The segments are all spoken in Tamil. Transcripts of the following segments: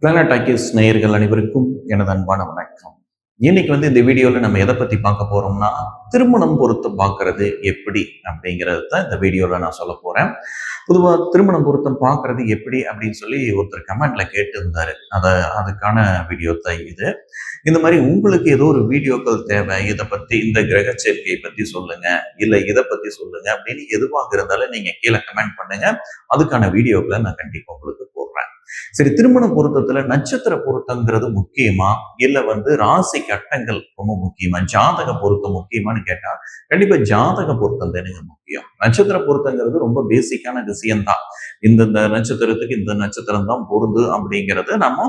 பிளானட் டாக்கீஸ் நேயர்கள் அனைவருக்கும் எனது அன்பான வணக்கம். இன்னைக்கு இந்த வீடியோல நம்ம எதை பத்தி பார்க்க போறோம்னா, திருமணம் பொருத்தம் பார்க்கறது எப்படி அப்படிங்கிறது தான் இந்த வீடியோல நான் சொல்ல போறேன். பொதுவா திருமணம் பொருத்தம் பார்க்கறது எப்படி அப்படின்னு சொல்லி ஒருத்தர் கமெண்ட்ல கேட்டிருந்தாரு. அதுக்கான வீடியோ தான் இது. இந்த மாதிரி உங்களுக்கு ஏதோ ஒரு வீடியோக்கள் தேவை, இதை பத்தி இந்த கிரக சேர்க்கையை பத்தி சொல்லுங்க, இல்ல இதை பத்தி சொல்லுங்க அப்படின்னு எதுவாக இருந்தாலும் நீங்க கீழே கமெண்ட் பண்ணுங்க. அதுக்கான வீடியோக்களை நான் கண்டிப்பா உங்களுக்கு போடுறேன். சரி, திருமண பொருத்தத்துல நட்சத்திர பொருத்தங்கிறது முக்கியமா, இல்ல ராசி கட்டங்கள் ரொம்ப முக்கியமா, ஜாதக பொருத்தம் முக்கியமான்னு கேட்டா கண்டிப்பா ஜாதக பொருத்தம் தானுங்க முக்கியம். நட்சத்திர பொருத்தங்கிறது ரொம்ப பேசிக்கான விஷயம்தான். இந்த நட்சத்திரத்துக்கு இந்த நட்சத்திரம் தான் பொருந்து அப்படிங்கிறது நம்ம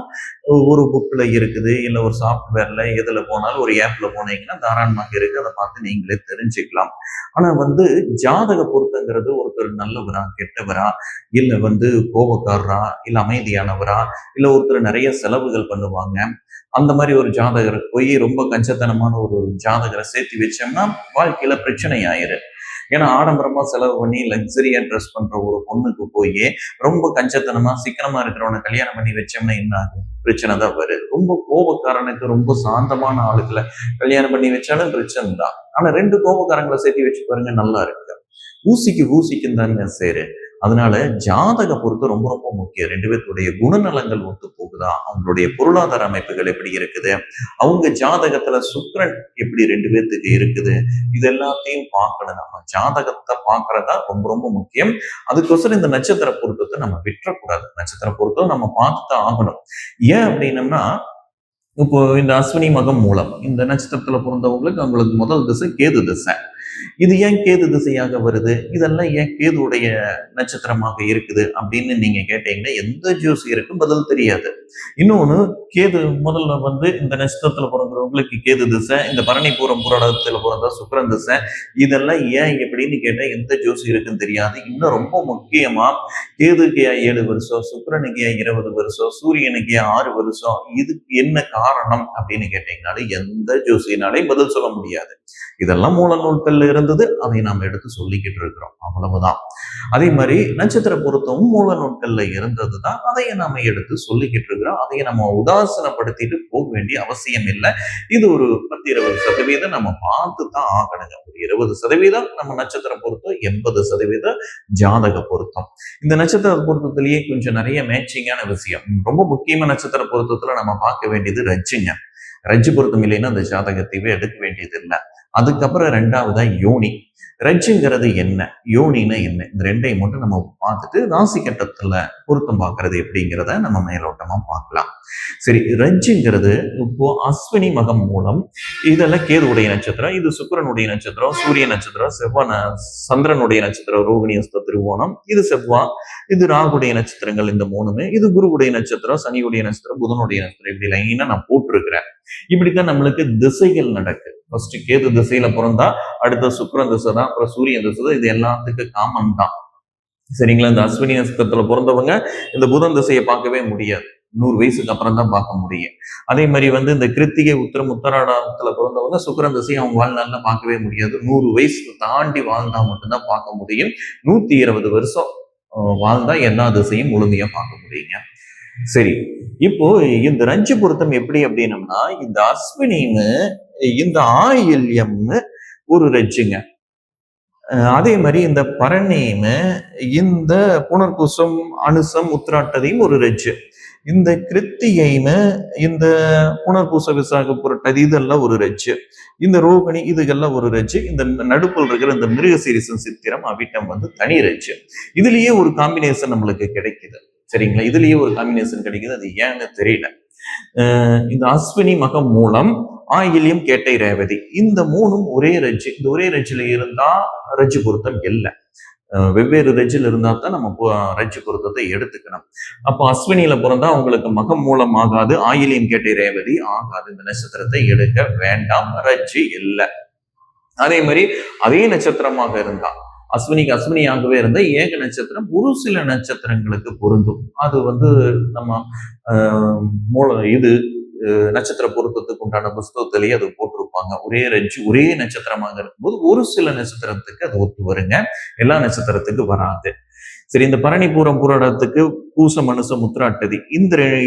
ஒரு புக்ல இருக்குது, இல்ல ஒரு சாஃப்ட்வேர்ல எதுல போனாலும் ஒரு ஆப்ல போனீங்கன்னா தாராளமாக இருக்கு, அதை பார்த்து நீங்களே தெரிஞ்சுக்கலாம். ஆனா ஜாதக பொருத்தங்கிறது ஒருத்தர் நல்லவரா கெட்டவரா, இல்ல கோபக்காரரா, இல்ல அமைதியானவரா, இல்ல ஒருத்தர் நிறைய செலவுகள் பண்ணுவாங்க, அந்த மாதிரி ஒரு ஜாதகரை போய் ரொம்ப கஞ்சத்தனமான ஒரு ஜாதகரை சேர்த்து வச்சோம்னா வாழ்க்கையில பிரச்சனை ஆயிரு. ஏன்னா ஆடம்பரமா செலவு பண்ணி லக்ஸரியா ட்ரெஸ் பண்ற ஒரு பொண்ணுக்கு போய் ரொம்ப கஞ்சத்தனமா சிக்கனமா இருக்கிறவனை கல்யாணம் பண்ணி வச்சோம்னா என்ன ஆகும்? பிரச்சனை தான் வருது. ரொம்ப கோபக்காரனுக்கு ரொம்ப சாந்தமான ஆளுக்களை கல்யாணம் பண்ணி வச்சாலும் பிரச்சனை தான். ஆனா ரெண்டு கோபக்காரங்களை சேர்த்து வச்சு பாருங்க, நல்லா இருக்கு. ஊசிக்கு ஊசிக்கும் தாங்க சேரு. அதனால ஜாதக பொறுத்து ரொம்ப ரொம்ப முக்கியம். ரெண்டு பேர்த்துடைய குணநலங்கள் ஒத்து போகுதா, அவங்களுடைய பொருளாதார அமைப்புகள் எப்படி இருக்குது, அவங்க ஜாதகத்துல சுக்கிரன் எப்படி ரெண்டு பேர்த்துக்கு இருக்குது, இது எல்லாத்தையும் பார்க்கணும். நம்ம ஜாதகத்தை பார்க்கறதா ரொம்ப ரொம்ப முக்கியம். அதுக்கோசரம் இந்த நட்சத்திர பொருத்தத்தை நம்ம விட்டுறக்கூடாது. நட்சத்திர பொருத்தம் நம்ம பார்த்துதான் ஆகணும். ஏன் அப்படின்னம்னா, இப்போ இந்த அஸ்வினி மகம் மூலம் இந்த நட்சத்திரத்துல பிறந்தவங்களுக்கு அவங்களுக்கு முதல் திசை கேது திசை. இது ஏன் கேது திசையாக வருது, இதெல்லாம் ஏன் கேதுடைய நட்சத்திரமாக இருக்குது அப்படின்னு நீங்க கேட்டீங்கன்னா எந்த ஜோசியருக்கும் பதில் தெரியாது. இன்னொன்னு, கேது முதல்ல இந்த நட்சத்திரத்துல பிறந்தவங்களுக்கு கேது திசை, இந்த பரணிபுரம் புராடத்துல பிறந்த சுக்கிரன் திசை, இதெல்லாம் ஏன் எப்படின்னு கேட்டா எந்த ஜோசியருக்கும் தெரியாது. இன்னும் ரொம்ப முக்கியமா, கேதுக்கு 7 வருஷம், சுக்கிரனுக்கு 20 வருஷம், சூரியனுக்கு 6 வருஷம், இதுக்கு என்ன காரணம் அப்படின்னு கேட்டீங்கனாலும் எந்த ஜோசியனாலையும் பதில் சொல்ல முடியாது. இதெல்லாம் மூல நூல்கள்ல இருந்தது, அதை நாம் எடுத்து சொல்லிக்கிட்டு இருக்கிறோம், அவ்வளவுதான். அதே மாதிரி நட்சத்திர பொருத்தமும் மூல நூல்கள்ல இருந்ததுதான், அதையே நாம எடுத்து சொல்லிக்கிட்டு இருக்கிறோம். அதையே நம்ம உதாசனப்படுத்திட்டு போக வேண்டிய அவசியம் இல்லை. இது ஒரு 10-20% நம்ம பார்த்து தான் ஆகணுங்க. ஒரு 20% நம்ம நட்சத்திர பொருத்தம், 80% ஜாதக பொருத்தம். இந்த நட்சத்திர பொருத்தத்திலேயே கொஞ்சம் நிறைய மேட்சிங்கான விஷயம். ரொம்ப முக்கியமான நட்சத்திர பொருத்தத்துல நம்ம பார்க்க வேண்டியது ரஜ்ஜுங்க. ரஜ்ஜு பொருத்தம் இல்லைன்னா அந்த ஜாதகத்தையே எடுக்க வேண்டியது இல்லை. அதுக்கப்புறம் ரெண்டாவதா யோனி. ரஜ்ஜுங்கிறது என்ன, யோனின்னா என்ன, இந்த ரெண்டையும் மட்டும் நம்ம பார்த்துட்டு ராசி கட்டத்துல பொருத்தம் பார்க்கறது எப்படிங்கிறத நம்ம மேலோட்டமா பார்க்கலாம். சரி, ரஜ்ஜுங்கிறது இப்போ அஸ்வினி மகம் மூலம், இதெல்லாம் கேதுவுடைய நட்சத்திரம், இது சுக்கிரனுடைய நட்சத்திரம், சூரிய நட்சத்திரம், சந்திரனுடைய நட்சத்திரம் ரோகிணி அஸ்த திருவோணம், இது செவ்வாய், இது ராகுடைய நட்சத்திரங்கள் இந்த மூணுமே, இது குருவுடைய நட்சத்திரம், சனியுடைய நட்சத்திரம், புதனுடைய நட்சத்திரம், இப்படி லைனா நான் போட்டிருக்கிறேன். இப்படித்தான் நம்மளுக்கு திசைகள் நடக்கு. ஃபர்ஸ்ட் கேது திசையில பிறந்தா அடுத்த சுக்கிரன் திசை தான், அப்புறம் சூரியன் திசை தான். இது எல்லாத்துக்கும் காமன் தான், சரிங்களா? இந்த அஸ்வினி நட்சத்திரத்துல பிறந்தவங்க இந்த புதன் திசையை பார்க்கவே முடியாது, 100 வயசுக்கு அப்புறம் தான் பார்க்க முடியும். அதே மாதிரி இந்த கிருத்திகை உத்தராடத்துல பிறந்தவங்க சுக்கிரன் திசையை அவங்க வாழ்நாள்ல பார்க்கவே முடியாது. 100 வயசு தாண்டி வாழ்ந்தா மட்டும்தான் பார்க்க முடியும். 120 வருஷம் வாழ்ந்தா எல்லா திசையும் முழுமையா பார்க்க முடியுங்க. சரி, இப்போ இந்த ரஞ்சு பொருத்தம் எப்படி அப்படின்னம்னா, இந்த அஸ்வினின்னு இந்த ஆயில்யம்னு ஒரு ரஜ்ஜுங்க. அதே மாதிரி இந்த பரணின்னு இந்த புனர்பூசம் அனுசம் உத்திராட்டதையும் ஒரு ரஜ்ஜு. இந்த கிருத்திகைன்னு இந்த புனர்பூச விசாக புரட்டது இதெல்லாம் ஒரு ரஜ்ஜு. இந்த ரோகிணி இதுகெல்லாம் ஒரு ரஜ்ஜு. இந்த நடுப்புல இருக்கிற இந்த மிருகசீரிசம் சித்திரம் அவிட்டம் தனி ரஜ்ஜு. இதுலயே ஒரு காம்பினேஷன் நம்மளுக்கு கிடைக்குது, சரிங்களா? இதுலயே ஒரு காம்பினேஷன் கிடைக்குது, அது ஏன்னு தெரியல. இந்த அஸ்வினி மகம் மூலம் ஆயில்யம் கேட்டை ரேவதி, இந்த மூணும் ஒரே ரஜ்ஜு. இந்த ஒரே ரஜ்ஜுல இருந்தா ரஜ்ஜு பொருத்தம் இல்லை. வெவ்வேறு ரஜ்ஜில் இருந்தா தான் நம்ம ரஜ்ஜு பொருத்தத்தை எடுத்துக்கணும். அப்போ அஸ்வினியில பிறந்தா உங்களுக்கு மகம் மூலம் ஆகாது, ஆயிலியம் கேட்டை ரேவதி ஆகாது. இந்த நட்சத்திரத்தை எடுக்க வேண்டாம், ரஜ்ஜு இல்லை. அதே மாதிரி அதே நட்சத்திரமாக இருந்தா, அஸ்வினிக்கு அஸ்வினியாகவே இருந்த ஏக நட்சத்திரம் ஒரு சில நட்சத்திரங்களுக்கு பொருந்தும். அது நம்ம இது நட்சத்திர பொருத்தத்துக்கு உண்டான புஸ்தகத்திலேயே அது போட்டிருப்பாங்க. ஒரே ரஜ்ஜு ஒரே நட்சத்திரமாக இருக்கும்போது ஒரு சில நட்சத்திரத்துக்கு அது ஒத்து வருங்க, எல்லா நட்சத்திரத்துக்கு வராது. சரி, இந்த பரணி பூரம் பூராடத்துக்கு பூசம் மனுசம் உத்திராட்டதி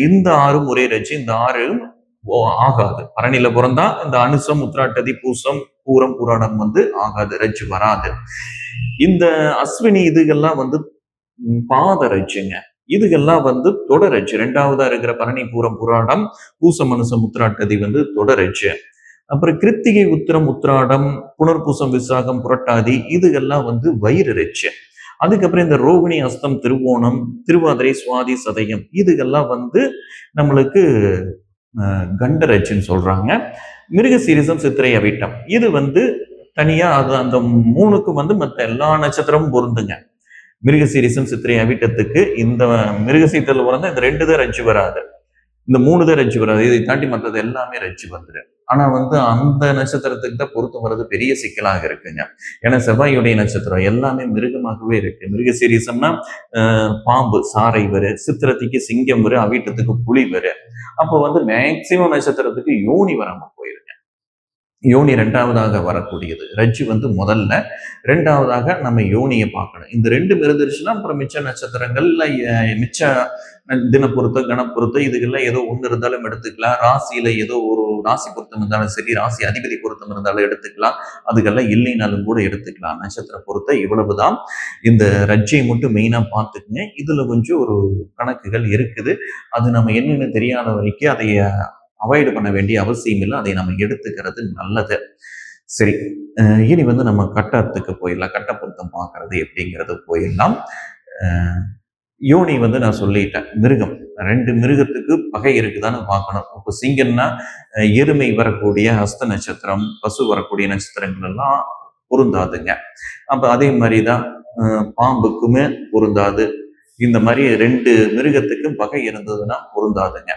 இந்த ஆறும் ஒரே ரஜ்ஜு. இந்த ஆறும் ஆகாது. பரணியில பிறந்தா இந்த அனுசம் உத்திராட்டதி பூசம் பூரம் பூராடம் ஆகாது, ரஜ்ஜு வராது. இந்த அஸ்வினி இதுகெல்லாம் பாத ரஜ்ஜுங்க. இதுகெல்லாம் தொடரஜ்ஜு. ரெண்டாவதா இருக்கிற பரணி பூரம் புராடம் பூச மனுசம் உத்திராட்டதி தொடரஜ்ஜு. அப்புறம் கிருத்திகை உத்திரம் உத்திராடம் புனர்பூசம் விசாகம் புரட்டாதி இதுகெல்லாம் வயிறு ரஜ்ஜு. அதுக்கப்புறம் இந்த ரோகிணி அஸ்தம் திருவோணம் திருவாதிரை சுவாதி சதயம் இதுகெல்லாம் நம்மளுக்கு கண்டரட்சின்னு சொல்றாங்க. மிருக சீரிசம் சித்திரை அவிட்டம் இது தனியா அது அந்த மூணுக்கும் மற்ற எல்லா நட்சத்திரமும் பொருந்துங்க. மிருக சீரிசம் சித்திரை அவிட்டத்துக்கு இந்த மிருகசீரிசத்துல பிறந்தா இந்த 2 தான் ரஜ்ஜு வராது, இந்த 3 தான் ரஜ்ஜு வராது. இதை தாண்டி மற்றது எல்லாமே ரஜ்ஜு வந்துடும். ஆனா அந்த நட்சத்திரத்துக்கு தான் பொருத்தம் வர்றது பெரிய சிக்கலாக இருக்குங்க. ஏன்னா செவ்வாயுடைய நட்சத்திரம் எல்லாமே மிருகமாகவே இருக்கு. மிருக சீரிசம்னா பாம்பு சாரை வரு, சித்திரத்துக்கு சிங்கம் வரு, அவிட்டத்துக்கு புலி வரு. அப்போ மேக்சிமம் நட்சத்திரத்துக்கு யோனி வராம போயிருங்க. யோனி 2வதாக வரக்கூடியது, ரஜ்ஜு முதல்ல, 2வதாக நம்ம யோனியை பார்க்கணும். இந்த 2 இருந்துருச்சுன்னா அப்புறம் மிச்ச நட்சத்திரங்கள்ல மிச்ச தின பொருத்தம் கண பொருத்தம் இதுக்கெல்லாம் ஏதோ ஒன்று இருந்தாலும் எடுத்துக்கலாம். ராசியில ஏதோ ஒரு ராசி பொருத்தம் இருந்தாலும் சரி, ராசி அதிபதி பொருத்தம் இருந்தாலும் எடுத்துக்கலாம். அதுக்கெல்லாம் இல்லைனாலும் கூட எடுத்துக்கலாம். நட்சத்திர பொருத்தம் இவ்வளவுதான். இந்த ரஜ்ஜை மட்டும் மெயினா பார்த்துக்குங்க. இதுல கொஞ்சம் ஒரு கணக்குகள் இருக்குது. அது நம்ம என்னன்னு தெரியாத வரைக்கும் அதை அவாய்டு பண்ண வேண்டிய அவசியம் இல்லை. அதை நம்ம எடுத்துக்கிறது நல்லது. சரி, இனி நம்ம கட்டத்துக்கு போயிடலாம். கட்ட பொருத்தம் பார்க்கறது எப்படிங்கிறது போயிடலாம். யோனி நான் சொல்லிட்டேன், மிருகம். 2 மிருகத்துக்கு பகை இருக்குதான்னு பார்க்கணும். இப்போ சிங்கம்னா எருமை வரக்கூடிய ஹஸ்த நட்சத்திரம், பசு வரக்கூடிய நட்சத்திரங்கள் எல்லாம் பொருந்தாதுங்க. அப்ப அதே மாதிரிதான் பாம்புக்குமே பொருந்தாது. இந்த மாதிரி 2 மிருகத்துக்கும் பகை இருந்ததுன்னா பொருந்தாதுங்க.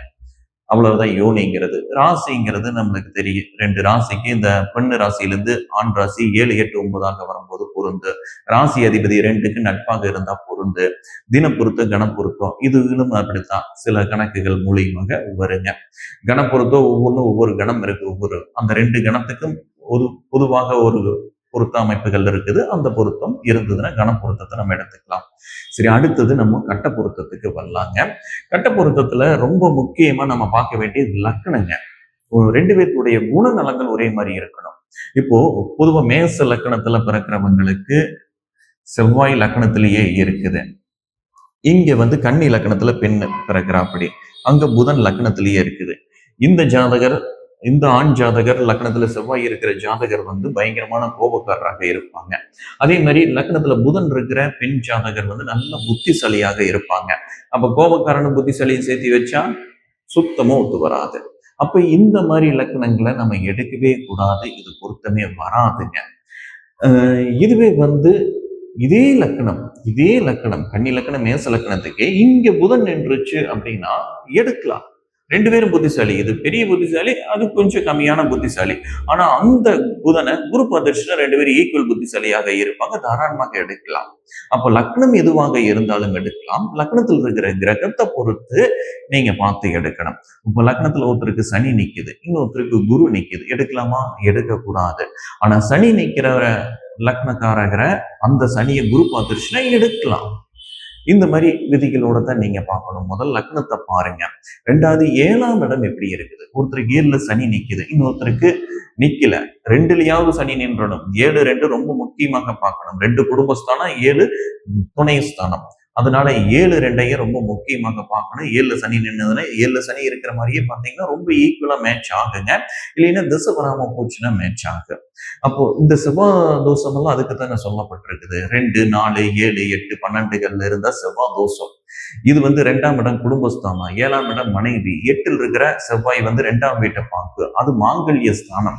அவ்வளவுதான் யோனிங்கிறது. ராசிங்கிறது நம்மளுக்கு தெரியும். 2 ராசிக்கு இந்த பெண்ணு ராசியிலிருந்து ஆண் ராசி 7, 8, 9ஆக வரும்போது பொருந்து. ராசி அதிபதி 2க்கு நட்பாக இருந்தா பொருந்து. தின பொருத்தம் கணப்பொருத்தம் இதுகளும் அப்படித்தான் சில கணக்குகள் மூலியமாக வருங்க. கணப்பொருத்தம் ஒவ்வொன்றும் ஒவ்வொரு கணம் இருக்கு. அந்த 2 கணத்துக்கும் பொதுவாக ஒரு பொருத்த அமைப்புகள் இருக்குது. அந்த பொருத்தம் இருந்ததுன்னா கன பொருத்தத்தை நம்ம எடுத்துக்கலாம். சரி, அடுத்தது நம்ம கட்ட பொருத்தத்துக்கு வரலாங்க. கட்ட பொருத்தத்துல ரொம்ப முக்கியமா நம்ம பார்க்க வேண்டியது லக்கணங்க. 2 பேருடைய குணநலங்கள் ஒரே மாதிரி இருக்கணும். இப்போ பொதுவா மேச லக்கணத்துல பிறக்கிறவங்களுக்கு செவ்வாய் லக்கணத்திலேயே இருக்குது. இங்க கன்னி லக்கணத்துல பெண் பிறக்கிறா, அப்படி அங்க புதன் லக்கணத்திலேயே இருக்குது. இந்த ஆண் ஜாதகர் லக்னத்துல செவ்வாய் இருக்கிற ஜாதகர் பயங்கரமான கோபக்காரராக இருப்பாங்க. அதே மாதிரி லக்னத்துல புதன் இருக்கிற பெண் ஜாதகர் நல்ல புத்திசாலியாக இருப்பாங்க. அப்ப கோபக்காரனும் புத்திசாலியும் சேர்த்து வச்சா சுத்தமா ஒத்து வராது. அப்ப இந்த மாதிரி லக்கணங்களை நம்ம எடுக்கவே கூடாது. இது பொருத்தமே வராதுங்க. இதுவே இதே லக்கணம் கன்னி லக்கணம் மேச லக்கணத்துக்கு இங்க புதன் நின்றுச்சு அப்படின்னா எடுக்கலாம். 2 பேரும் புத்திசாலி. இது பெரிய புத்திசாலி, அது கொஞ்சம் கம்மியான புத்திசாலி. ஆனா அந்த புதனை குரு பார்த்துச்சுன்னா 2 பேரும் ஈக்குவல் புத்திசாலியாக இருப்பாங்க. தாராளமாக எடுக்கலாம். அப்ப லக்னம் எதுவாக இருந்தாலும் எடுக்கலாம். லக்னத்தில் இருக்கிற கிரகத்தை பொறுத்து நீங்க பார்த்து எடுக்கணும். இப்ப லக்னத்துல ஒருத்தருக்கு சனி நிக்குது, இன்னொருத்தருக்கு குரு நிக்குது, எடுக்கலாமா? எடுக்க கூடாது. ஆனா சனி நிக்கிற லக்னக்காரகரை அந்த சனியை குரு பார்த்துருச்சுன்னா எடுக்கலாம். இந்த மாதிரி விதிகளோட தான் நீங்க பார்க்கணும். முதல் லக்னத்தை பாருங்க. 2வது 7ஆம் இடம் எப்படி இருக்குது. ஒருத்தருக்கு 7ல சனி நிக்குது, இன்னொருத்தருக்கு நிக்கல. 2லயாவது சனி நின்றணும். 7, 2 ரொம்ப முக்கியமாக பார்க்கணும். 2 குடும்பஸ்தானம், 7 துணை ஸ்தானம். அதனால 7, 2ஐயும் ரொம்ப முக்கியமாக பார்க்கணும். 7ல சனி நின்றதுன்னா 7ல சனி இருக்கிற மாதிரியே பார்த்தீங்கன்னா ரொம்ப ஈக்குவலா மேட்ச் ஆகுங்க. இல்லைன்னா திசை வராம போச்சுன்னா மேட்ச் ஆகும். அப்போ இந்த செவ்வாய் தோஷம் எல்லாம் அதுக்கு தானே சொல்லப்பட்டிருக்குது. 2, 4, 7, 8, 12 இருந்தா செவ்வாய் தோஷம். இது 2ஆம் இடம் குடும்பஸ்தானம், 7ஆம் இடம் மனைவி, 8ல் இருக்கிற செவ்வாய் 2ஆம் வீட்டை பார்க்கு, அது மாங்கல்ய ஸ்தானம்.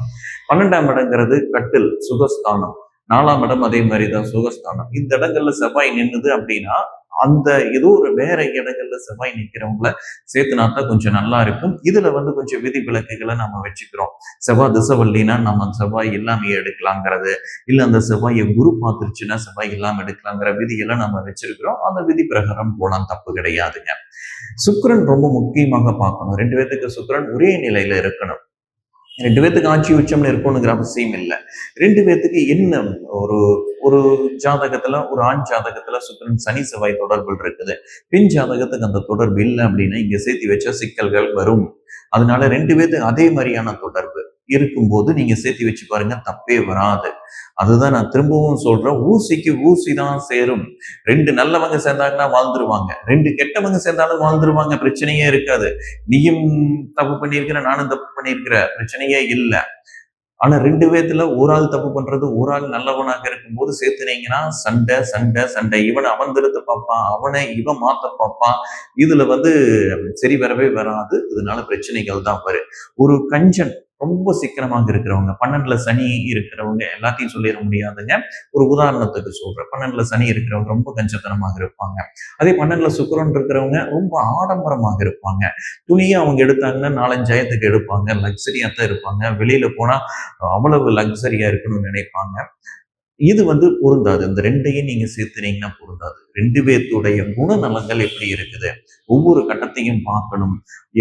12ஆம் இடங்கிறது கட்டில் சுகஸ்தானம், 4ஆம் இடம் அதே மாதிரிதான் சுகஸ்தானம். இந்த இடங்கள்ல செவ்வாய் நின்னுது அப்படின்னா அந்த ஏதோ ஒரு வேற இடங்கள்ல செவ்வாய் நிற்கிறவங்கள சேர்த்துனாத்தான் கொஞ்சம் நல்லா இருக்கும். இதுல கொஞ்சம் விதி விலக்குகளை நம்ம வச்சுக்கிறோம். செவ்வாய் திசைவல்லினா நம்ம செவ்வாய் எல்லாமே எடுக்கலாங்கிறது, இல்ல அந்த செவ்வாயை குரு பார்த்துருச்சுன்னா செவ்வாய் எல்லாம் எடுக்கலாங்கிற விதிகளை நம்ம வச்சிருக்கிறோம். அந்த விதி பிரகாரம் போலாம், தப்பு கிடையாதுங்க. சுக்கிரன் ரொம்ப முக்கியமாக பார்க்கணும். 2 பேத்துக்கு சுக்கிரன் ஒரே நிலையில இருக்கணும். 2 பேத்துக்கு ஆட்சி உச்சம்னு இருக்கணுங்கிற அவசியம் இல்லை. 2 பேத்துக்கு என்ன ஒரு ஒரு ஜாதகத்துல, ஒரு ஆண் ஜாதகத்துல சுக்கிரன் சனி செவ்வாய் தொடர்புகள் இருக்குது. பெண் ஜாதகத்துக்கு அந்த தொடர்பு இல்லை அப்படின்னா இங்க சேர்த்து வச்ச சிக்கல்கள் வரும். அதனால 2 பேத்துக்கு அதே மாதிரியான தொடர்பு இருக்கும்போது நீங்க சேர்த்து வச்சு பாருங்க, தப்பே வராது. அதுதான் நான் திரும்பவும் சொல்றேன், ஊசிக்கு ஊசி தான் சேரும். 2 நல்லவங்க சேர்ந்தாங்கன்னா வாழ்ந்துருவாங்க, 2 கெட்டவங்க சேர்ந்தாலும் வாழ்ந்துருவாங்க, பிரச்சனையே இருக்காது. நீயும் தப்பு பண்ணியிருக்கிற, நானும் தப்பு பண்ணியிருக்கிற, பிரச்சனையே இல்லை. ஆனா 2 பேத்துல ஒரு ஆள் தப்பு பண்றது, ஒரு ஆள் நல்லவனாக இருக்கும்போது சேர்த்துனீங்கன்னா சண்டை சண்டை சண்டை. இவனை அவன் திருத்த பார்ப்பான், அவனை இவன் மாத்த பார்ப்பான். இதுல சரி வரவே வராது. இதனால பிரச்சனைகள் தான் வரும். ஒரு கஞ்சன் ரொம்ப சிக்கனமாக இருக்கிறவங்க, 12ல சனி இருக்கிறவங்க, எல்லாத்தையும் சொல்லிட முடியாதுங்க. ஒரு உதாரணத்துக்கு சொல்றேன். 12ல சனி இருக்கிறவங்க ரொம்ப கஞ்சத்தனமாக இருப்பாங்க. அதே 12ல சுக்கிரன் இருக்கிறவங்க ரொம்ப ஆடம்பரமாக இருப்பாங்க. துணியை அவங்க எடுத்தாங்கன்னா 4-5 எடுப்பாங்க, லக்ஸரியா தான் இருப்பாங்க. வெளியில போனா அவ்வளவு லக்ஸரியா இருக்கணும்னு நினைப்பாங்க. இது பொருந்தாது. இந்த 2யும் நீங்க சேர்த்துனீங்கன்னா பொருந்தாது. 2 பேத்துடைய குணநலங்கள் எப்படி இருக்குது, ஒவ்வொரு கட்டத்தையும் பார்க்கணும்.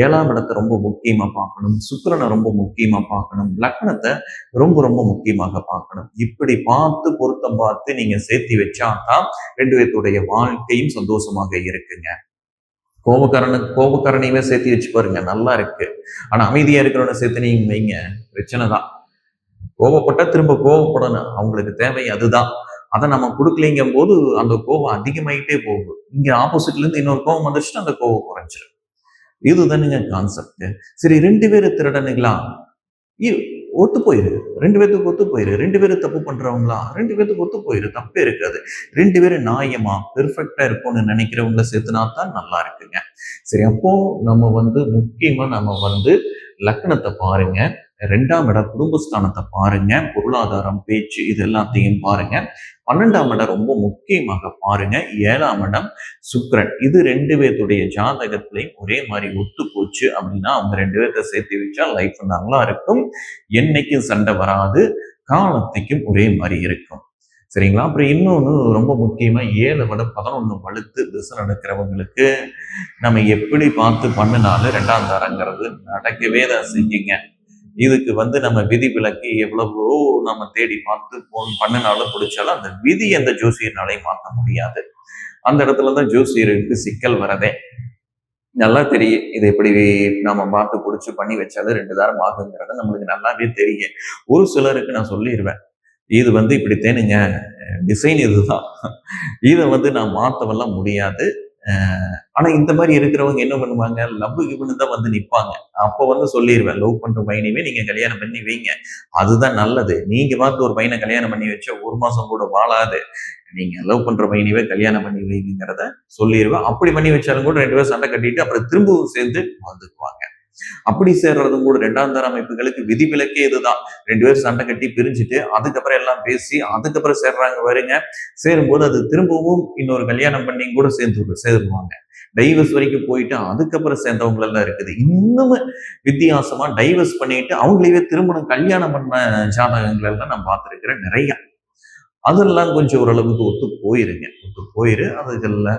7ஆம் இடத்தை ரொம்ப முக்கியமா பார்க்கணும், சுக்கிரனை ரொம்ப முக்கியமா பார்க்கணும், லக்னத்தை ரொம்ப ரொம்ப முக்கியமாக பார்க்கணும். இப்படி பார்த்து பொருத்தம் பார்த்து நீங்க சேர்த்தி வச்சாதான் 2 பேத்துடைய வாழ்க்கையும் சந்தோஷமாக இருக்குங்க. கோபக்காரனையுமே சேர்த்து வச்சு பாருங்க, நல்லா இருக்கு. ஆனா அமைதியா இருக்கிறவனை சேர்த்து நீங்க வைங்க, பிரச்சனை தான். கோபப்பட்டா திரும்ப கோபப்படணும், அவங்களுக்கு தேவை அதுதான். அதை நம்ம கொடுக்கலைங்கும் போது அந்த கோபம் அதிகமாயிட்டே போகும். இங்க ஆப்போசிட்ல இருந்து இன்னொரு கோபம் வந்துச்சுன்னா அந்த கோபம் குறைஞ்சிடும். இதுதானுங்க கான்செப்ட். சரி, 2 பேரும் திருடனுங்களா, ஒத்து போயிரு. 2 பேத்துக்கு ஒத்து போயிரு. 2 பேரும் தப்பு பண்றவங்களா, 2 பேத்துக்கு ஒத்து போயிரு, தப்பே இருக்காது. 2 பேரும் நியாயமா பெர்ஃபெக்டா இருக்கும்னு நினைக்கிறவங்கள சேர்த்துனா தான் நல்லா இருக்குங்க. சரி, அப்போ நம்ம முக்கியமா நம்ம லக்னத்தை பாருங்க, 2ஆம் இடம் குடும்பஸ்தானத்தை பாருங்க, பொருளாதாரம், பேச்சு, இது எல்லாத்தையும் பாருங்க. 12ஆம் இடம் ரொம்ப முக்கியமாக பாருங்க. 7ஆம் இடம் சுக்கிரன். இது 2 பேத்துடைய ஜாதகத்திலையும் ஒரே மாதிரி ஒத்து போச்சு அப்படின்னா அவங்க 2 பேர்த்த சேர்த்து வச்சா லைஃப் நல்லா இருக்கும். என்னைக்கும் சண்டை வராது, காலத்துக்கும் ஒரே மாதிரி இருக்கும். சரிங்களா? அப்புறம் இன்னொன்று ரொம்ப முக்கியமா 7 விட 11 வலுத்து திசை நடக்கிறவங்களுக்கு நம்ம எப்படி பார்த்து பண்ணினாலும் 2ஆம் தரங்கிறது நடக்கவே தான் செய்யுங்க. இதுக்கு நம்ம விதி விலக்கு எவ்வளவோ நம்ம தேடி பார்த்து பண்ணினாலும் பிடிச்சாலும் அந்த விதி எந்த ஜோசியர்னாலையும் மாற்ற முடியாது. அந்த இடத்துலதான் ஜோசியருக்கு சிக்கல் வரதே. நல்லா தெரியும், இது எப்படி நம்ம பார்த்து பிடிச்சி பண்ணி வச்சாலும் 2 தாரம் ஆகுங்கிறத நம்மளுக்கு நல்லாவே தெரியும். ஒரு சிலருக்கு நான் சொல்லிடுவேன், இது இப்படி தேனுங்க, டிசைன் இதுதான், இதை நான் மாற்றவெல்லாம் முடியாது. ஆனா இந்த மாதிரி இருக்கிறவங்க என்ன பண்ணுவாங்க, லவ் கிவ்னு தான் நிப்பாங்க. அப்போ சொல்லிடுவேன், லவ் பண்ற பையனையுமே நீங்க கல்யாணம் பண்ணி வைங்க, அதுதான் நல்லது. நீங்க பார்த்து ஒரு பையனை கல்யாணம் பண்ணி வச்சா 1 மாசம் கூட வாழாது. நீங்க லவ் பண்ற பையனையே கல்யாணம் பண்ணி வைங்கிறத சொல்லிடுவேன். அப்படி பண்ணி வச்சாலும் கூட 2 பேரும் சண்டை கட்டிட்டு அப்புறம் திரும்பவும் சேர்ந்து வாழ்ந்துக்குவாங்க. அப்படி சேர்றதும் கூட 2ஆம் தர அமைப்புகளுக்கு விதிவிலக்கே இதுதான். 2 பேரும் சண்டை கட்டி பிரிஞ்சுட்டு அதுக்கப்புறம் எல்லாம் பேசி அதுக்கப்புறம் சேர்றாங்க வருங்க. சேரும்போது அது திரும்பவும் இன்னொரு கல்யாணம் பண்ணி கூட சேருவாங்க. டைவர்ஸ் வரைக்கும் போயிட்டு அதுக்கப்புறம் சேர்ந்தவங்க எல்லாம் இருக்குது. இன்னும் வித்தியாசமா டைவர்ஸ் பண்ணிட்டு அவங்களையே திருமணம் கல்யாணம் பண்ண ஜாதகங்கள் எல்லாம் நான் பார்த்திருக்கிறேன் நிறைய. அதெல்லாம் கொஞ்சம் ஓரளவுக்கு ஒத்து போயிரு. அதுகள்ல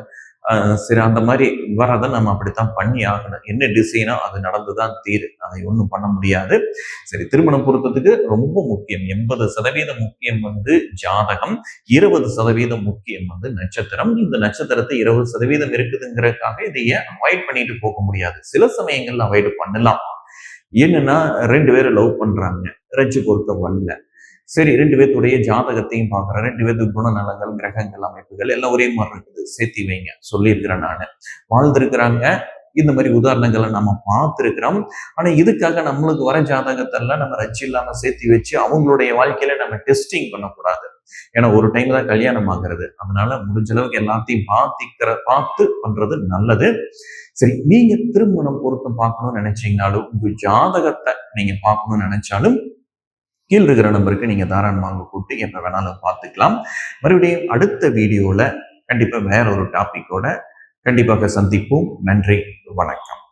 சரி, அந்த மாதிரி வரதை நம்ம அப்படித்தான் பண்ணி ஆகணும். என்ன டிசைனோ அது நடந்துதான் தீரு, அதை ஒன்றும் பண்ண முடியாது. சரி, திருமணம் பொருத்தத்துக்கு ரொம்ப முக்கியம் 80% முக்கியம் ஜாதகம், 20% முக்கியம் நட்சத்திரம். இந்த நட்சத்திரத்தை 20% இருக்குதுங்கிறதுக்காக இதையே அவாய்ட் பண்ணிட்டு போக முடியாது. சில சமயங்கள்ல அவாய்ட் பண்ணலாம். என்னன்னா 2 பேரும் லவ் பண்றாங்க, ரஜ்ஜு பொருத்தம் வரல. சரி, 2 பேத்துடைய ஜாதகத்தையும் பார்க்குறேன், 2 பேத்துக்கு குணநலங்கள், கிரகங்கள், அமைப்புகள் எல்லாம் ஒரே மாதிரி இருக்குது, சேர்த்தி வைங்க சொல்லியிருக்கிறேன். நான் வாழ்ந்திருக்கிறாங்க, இந்த மாதிரி உதாரணங்களை நம்ம பார்த்துருக்கிறோம். ஆனா இதுக்காக நம்மளுக்கு வர ஜாதகத்தெல்லாம் நம்ம ரச்சு இல்லாம சேர்த்தி வச்சு அவங்களுடைய வாழ்க்கையில நம்ம டெஸ்டிங் பண்ணக்கூடாது. ஏன்னா ஒரு டைம் தான் கல்யாணம் ஆகிறது. அதனால முடிஞ்ச அளவுக்கு எல்லாத்தையும் பார்த்து பண்றது நல்லது. சரி, நீங்க திருமணம் பொருத்தம் பார்க்கணும்னு நினைச்சீங்கனாலும், உங்க ஜாதகத்தை நீங்க பார்க்கணும்னு நினைச்சாலும் கீழ் இருக்கிற நம்பருக்கு நீங்க தாராளமாக கூப்பிட்டு எப்ப வேணாலும் பார்த்துக்கலாம். மறுபடியும் அடுத்த வீடியோல கண்டிப்பா வேற ஒரு டாபிக்கோட கண்டிப்பாக சந்திப்போம். நன்றி, வணக்கம்.